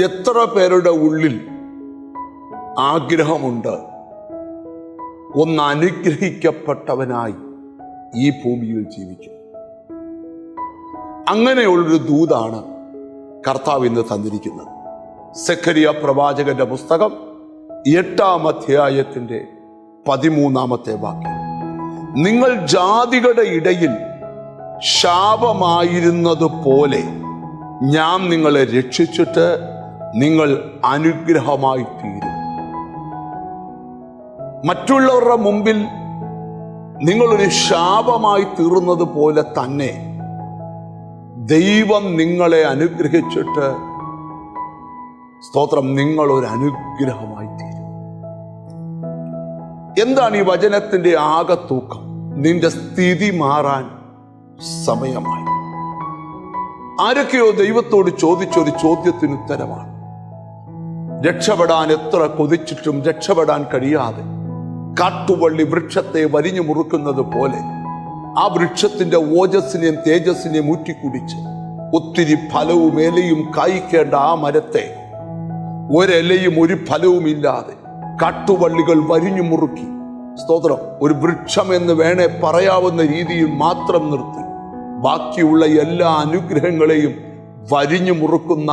എത്ര പേരുടെ ഉള്ളിൽ ആഗ്രഹമുണ്ട് ഒന്ന് അനുഗ്രഹിക്കപ്പെട്ടവനായി ഈ ഭൂമിയിൽ ജീവിക്കും? അങ്ങനെയുള്ളൊരു ദൂതാണ് കർത്താവ് ഇന്ന് തന്നിരിക്കുന്നത്. സെഖരിയ പ്രവാചകന്റെ പുസ്തകം 8-ാം അധ്യായത്തിന്റെ 13-ാമത്തെ വാക്യം: നിങ്ങൾ ജാതികളുടെ ഇടയിൽ ശാപമായിരുന്നത് പോലെ ഞാൻ നിങ്ങളെ രക്ഷിച്ചിട്ട് നിങ്ങൾ അനുഗ്രഹമായി തീരും. മറ്റുള്ളവരുടെ മുമ്പിൽ നിങ്ങളൊരു ശാപമായി തീർന്നത് പോലെ തന്നെ ദൈവം നിങ്ങളെ അനുഗ്രഹിച്ചിട്ട് സ്തോത്രം, നിങ്ങളൊരു അനുഗ്രഹമായി തീരും. എന്താണ് ഈ വചനത്തിന്റെ ആകത്തൂക്കം? നിന്റെ സ്ഥിതി മാറാൻ സമയമായി. ആരൊക്കെയോ ദൈവത്തോട് ചോദിച്ചൊരു ചോദ്യത്തിന് ഉത്തരമാണ്. രക്ഷപ്പെടാൻ എത്ര കൊതിച്ചിട്ടും രക്ഷപ്പെടാൻ കഴിയാതെ കാട്ടുവള്ളി വൃക്ഷത്തെ വരിഞ്ഞു മുറുക്കുന്നത് പോലെ ആ വൃക്ഷത്തിന്റെ ഓജസ്സിനെയും തേജസ്സിനെയും ഊറ്റിക്കുടിച്ച് ഒത്തിരി ഫലവും ഇലയും കായ്ക്കേണ്ട ആ മരത്തെ ഒരിലയും ഒരു ഫലവുമില്ലാതെ കാട്ടുവള്ളികൾ വരിഞ്ഞു മുറുക്കി, സ്തോത്രം, ഒരു വൃക്ഷം എന്ന് വേണേ പറയാവുന്ന രീതിയിൽ മാത്രം നിർത്തി ബാക്കിയുള്ള എല്ലാ അനുഗ്രഹങ്ങളെയും വരിഞ്ഞു മുറുക്കുന്ന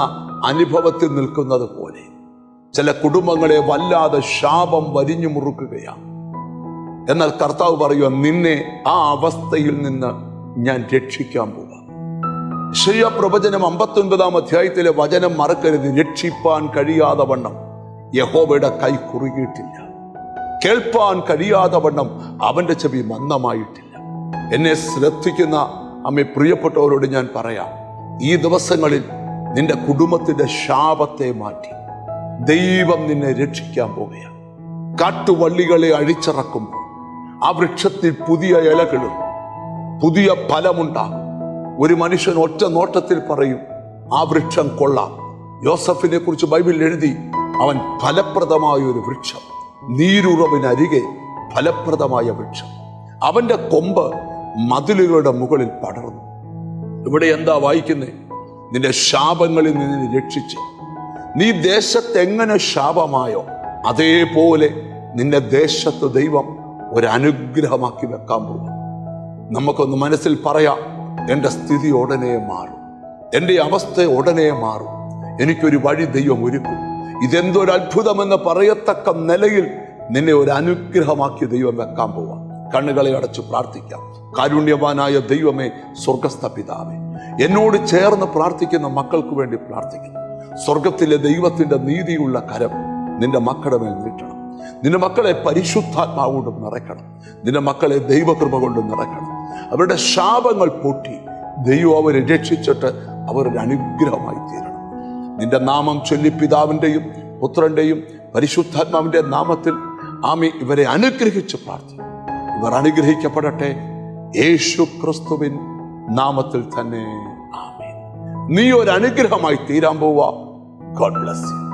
അനുഭവത്തിൽ നിൽക്കുന്നത് പോലെ ചില കുടുംബങ്ങളെ വല്ലാതെ ശാപം വരിഞ്ഞു മുറുക്കുകയാണ്. എന്നാൽ കർത്താവ് പറയുക, നിന്നെ ആ അവസ്ഥയിൽ നിന്ന് ഞാൻ രക്ഷിക്കാൻ പോവാം. യെശയ്യാ പ്രവചനം 59-ാം അധ്യായത്തിലെ വചനം മറക്കരുത്. രക്ഷിപ്പാൻ കഴിയാതെ വണ്ണം യഹോവയുടെ കൈ കുറുകിയിട്ടില്ല, കേൾപ്പാൻ കഴിയാതെ വണ്ണം അവന്റെ ചെവി മന്ദമായിട്ടില്ല. എന്നെ ശ്രദ്ധിക്കുന്ന പ്രിയപ്പെട്ടവരോട് ഞാൻ പറയാം, ഈ ദിവസങ്ങളിൽ നിന്റെ കുടുംബത്തിന്റെ ശാപത്തെ മാറ്റി ദൈവം നിന്നെ രക്ഷിക്കാൻ പോവുകയാണ്. കാട്ടുവള്ളികളെ അഴിച്ചിറക്കുമ്പോൾ ആ വൃക്ഷത്തിൽ പുതിയ ഇലകളും പുതിയ ഫലമുണ്ടാകും. ഒരു മനുഷ്യൻ ഒറ്റ നോട്ടത്തിൽ പറയും, ആ വൃക്ഷം കൊള്ളാം. യോസഫിനെ കുറിച്ച് ബൈബിളിൽ എഴുതി, അവൻ ഫലപ്രദമായ ഒരു വൃക്ഷം, നീരുറവിനരികെ ഫലപ്രദമായ വൃക്ഷം. അവന്റെ കൊമ്പ് മതിലുകളുടെ മുകളിൽ പടർന്നു. ഇവിടെ എന്താ വായിക്കുന്നത്? നിന്റെ ശാപങ്ങളിൽ നിന്ന് രക്ഷിച്ച് നീ ദേശത്ത് എങ്ങനെ ശാപമായോ അതേപോലെ നിന്റെ ദേശത്ത് ദൈവം ഒരു അനുഗ്രഹമാക്കി വെക്കാൻ പോകും. നമുക്കൊന്ന് മനസ്സിൽ പറയാം, എൻ്റെ സ്ഥിതി ഉടനെ മാറും, എൻ്റെ അവസ്ഥ ഉടനെ മാറും, എനിക്കൊരു വഴി ദൈവം ഒരുക്കും. ഇതെന്തൊരു അത്ഭുതമെന്ന് പറയത്തക്ക നിലയിൽ നിന്നെ ഒരു അനുഗ്രഹമാക്കി ദൈവം വെക്കാൻ പോവാം. കണ്ണുകളെ അടച്ച് പ്രാർത്ഥിക്കാം. കാരുണ്യവാനായ ദൈവമേ, സ്വർഗസ്ഥ പിതാവേ, എന്നോട് ചേർന്ന് പ്രാർത്ഥിക്കുന്ന മക്കൾക്ക് വേണ്ടി പ്രാർത്ഥിക്കുന്നു. സ്വർഗത്തിലെ ദൈവത്തിന്റെ നീതിയുള്ള കരം നിന്റെ മക്കളുടെ മേൽ നീട്ടണം. നിന്റെ മക്കളെ പരിശുദ്ധാത്മാവോട് നിറയ്ക്കണം. നിന്റെ മക്കളെ ദൈവകൃപ കൊണ്ട് നിറയ്ക്കണം. അവരുടെ ശാപങ്ങൾ പൊട്ടി ദൈവം അവരെ രക്ഷിച്ചിട്ട് അവരുടെ അനുഗ്രഹമായി തീരണം. നിന്റെ നാമം ചൊല്ലി പിതാവിൻ്റെയും പുത്രന്റെയും പരിശുദ്ധാത്മാവിന്റെ നാമത്തിൽ ആമി ഇവരെ അനുഗ്രഹിച്ച് പ്രാർത്ഥിക്കും. ഇവർ അനുഗ്രഹിക്കപ്പെടട്ടെ യേശു ക്രിസ്തുവിൻ നാമത്തിൽ തന്നെ. ആമേൻ. നീ ഒരു അനുഗ്രഹമായി തീരാൻ പോവാ. God bless you.